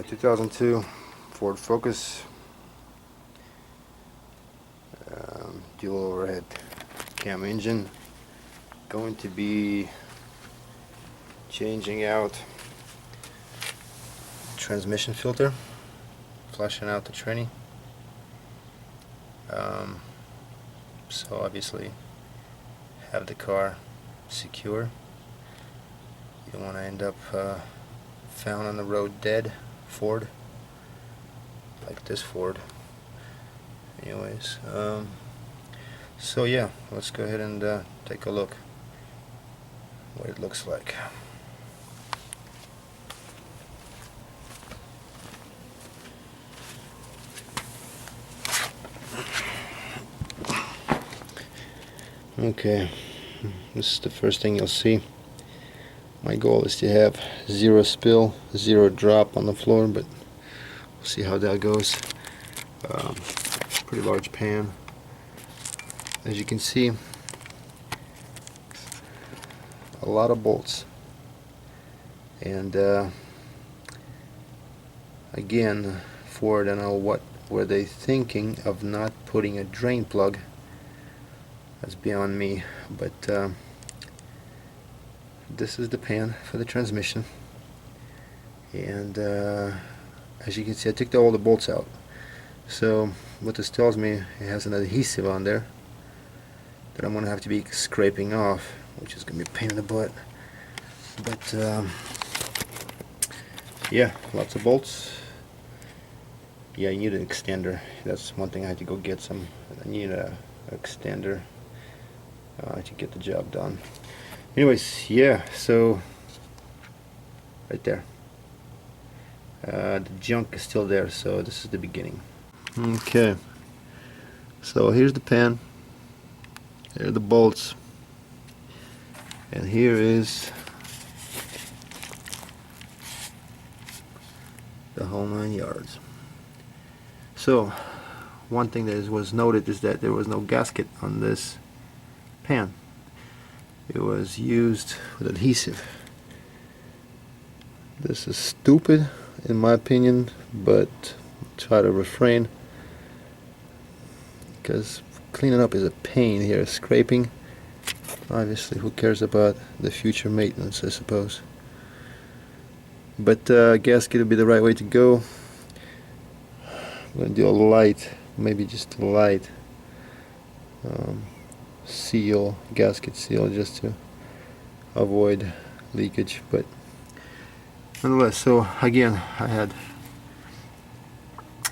2002 Ford Focus, dual overhead cam engine. Going to be changing out transmission filter, flushing out the tranny. So obviously have the car secure. You don't want to end up found on the road dead, Ford, like this Ford. Anyways, so yeah, let's go ahead and take a look what it looks like. Okay, this is the first thing you'll see. My goal is to have zero spill, zero drop on the floor, but we'll see how that goes. Pretty large pan. As you can see, a lot of bolts. And again, Ford, I don't know what were they thinking of not putting a drain plug. That's beyond me, but this is the pan for the transmission, and as you can see, I took all the bolts out. So what this tells me, it has an adhesive on there that I'm going to have to be scraping off, which is going to be a pain in the butt. But yeah, lots of bolts. Yeah, you need an extender. That's one thing I had to go get some. I need a extender to get the job done. Anyways, yeah, so right there, the junk is still there, so this is the beginning. Okay, so here's the pan, here are the bolts, and here is the whole 9 yards. So one thing that was noted is that there was no gasket on this pan. It was used with adhesive. This is stupid in my opinion, but try to refrain, because cleaning up is a pain here. Scraping, obviously, who cares about the future maintenance, I suppose. But gasket would be the right way to go. I'm going to do a light, maybe just a light seal, gasket seal, just to avoid leakage. But nonetheless, so again, I had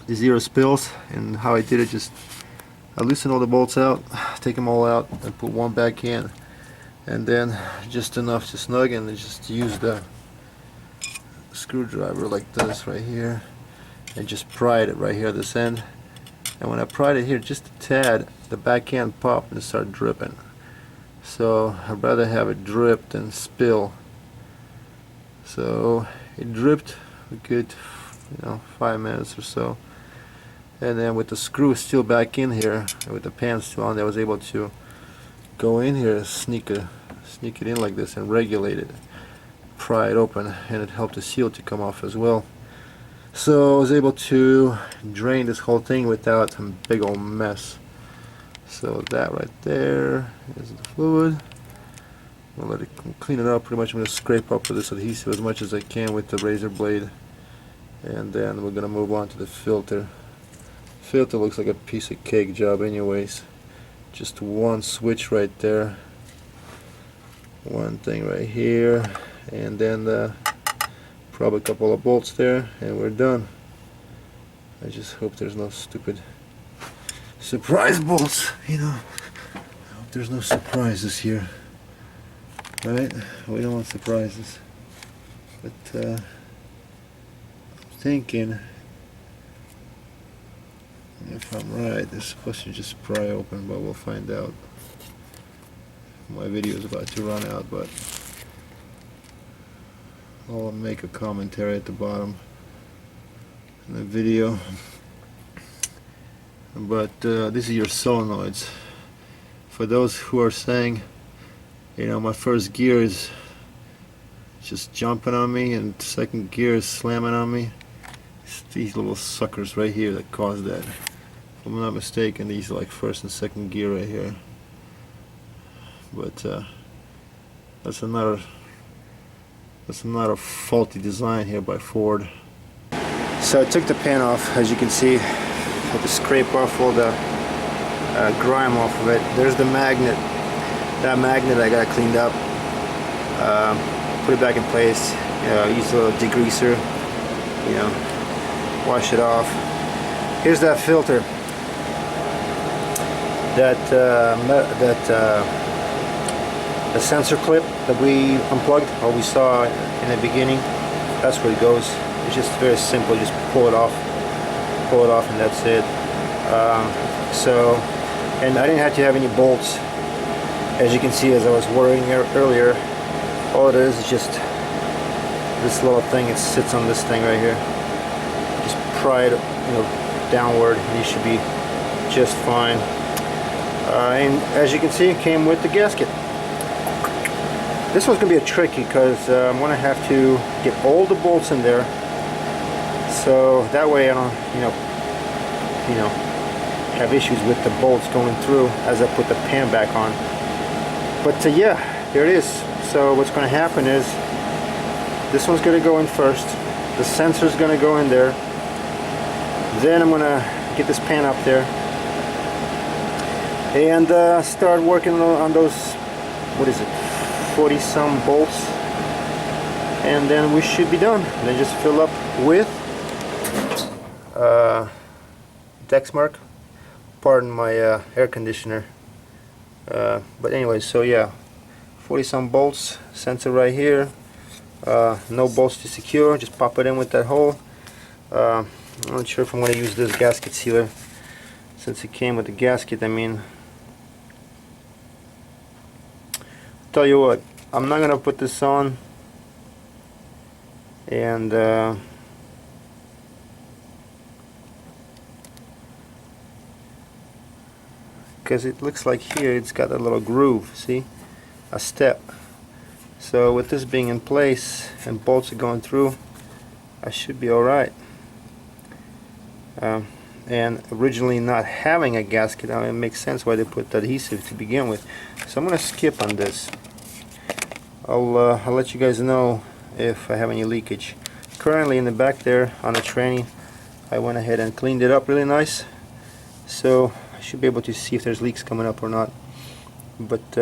the zero spills, and how I did it, just I loosened all the bolts out, take them all out, and put one back in, and then just enough to snug, and just use the screwdriver like this right here, and just pried it right here at this end. And when I pried it here just a tad, the back end popped and started dripping. So I'd rather have it drip than spill. So it dripped a good, 5 minutes or so. And then with the screw still back in here, with the pan still on there, I was able to go in here, sneak it in like this, and regulate it, pry it open, and it helped the seal to come off as well. So I was able to drain this whole thing without a big old mess. So that right there is the fluid. I'll let it clean it up. Pretty much I'm going to scrape up with this adhesive as much as I can with the razor blade, and then we're going to move on to the filter. Filter looks like a piece of cake job anyways. Just one switch right there, one thing right here, and then probably a couple of bolts there, and we're done. I just hope there's no stupid surprise bolts, I hope there's no surprises here, right? We don't want surprises. But I'm thinking, if I'm right, they're supposed to just pry open, but we'll find out. My video is about to run out, but I'll make a commentary at the bottom in the video. But this is your solenoids. For those who are saying, my first gear is just jumping on me and second gear is slamming on me, It's these little suckers right here that cause that. If I'm not mistaken, these are like first and second gear right here. But that's another faulty design here by Ford. So I took the pan off, as you can see. Had to scrape off all the grime off of it. There's the magnet. That magnet I got cleaned up. Put it back in place. Use a little degreaser. Wash it off. Here's that filter. The sensor clip that we unplugged, or we saw in the beginning. That's where it goes. It's just very simple. Just pull it off, and that's it. And I didn't have to have any bolts. As you can see, as I was worrying earlier, all it is just this little thing. It sits on this thing right here. Just pry it, downward, and you should be just fine. And as you can see, it came with the gasket. This one's gonna be a tricky because I'm gonna have to get all the bolts in there, so that way I don't, have issues with the bolts going through as I put the pan back on. But yeah, there it is. So what's going to happen is this one's going to go in first. The sensor's going to go in there. Then I'm going to get this pan up there and start working on those, 40 some bolts, and then we should be done. Then just fill up with Dexmark. Pardon my air conditioner. But anyway, so yeah, 40 some bolts, sensor right here. No bolts to secure, just pop it in with that hole. I'm not sure if I'm going to use this gasket sealer since it came with the gasket. I mean, tell you what, I'm not going to put this on, and because it looks like here it's got a little groove, see, a step. So with this being in place and bolts are going through, I should be alright. And originally not having a gasket, it makes sense why they put the adhesive to begin with. So I'm going to skip on this. I'll let you guys know if I have any leakage. Currently in the back there on the tranny, I went ahead and cleaned it up really nice, so I should be able to see if there's leaks coming up or not. But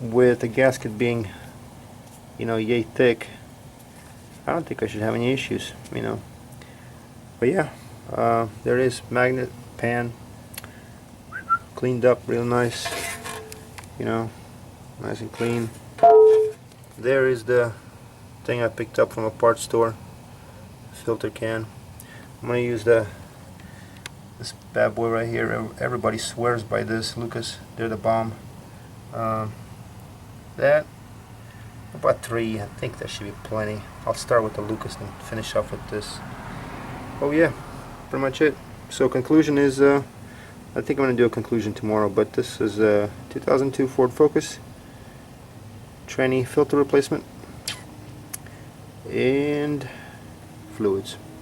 with the gasket being, yay thick, I don't think I should have any issues, But yeah, there it is, magnet, pan, cleaned up real nice, nice and clean. There is the thing I picked up from a parts store, filter can. I'm going to use this bad boy right here. Everybody swears by this. Lucas, they're the bomb. That, about 3, I think that should be plenty. I'll start with the Lucas and finish off with this. Oh yeah, pretty much it. So conclusion is, I think I'm going to do a conclusion tomorrow, but this is a 2002 Ford Focus tranny filter replacement and fluids.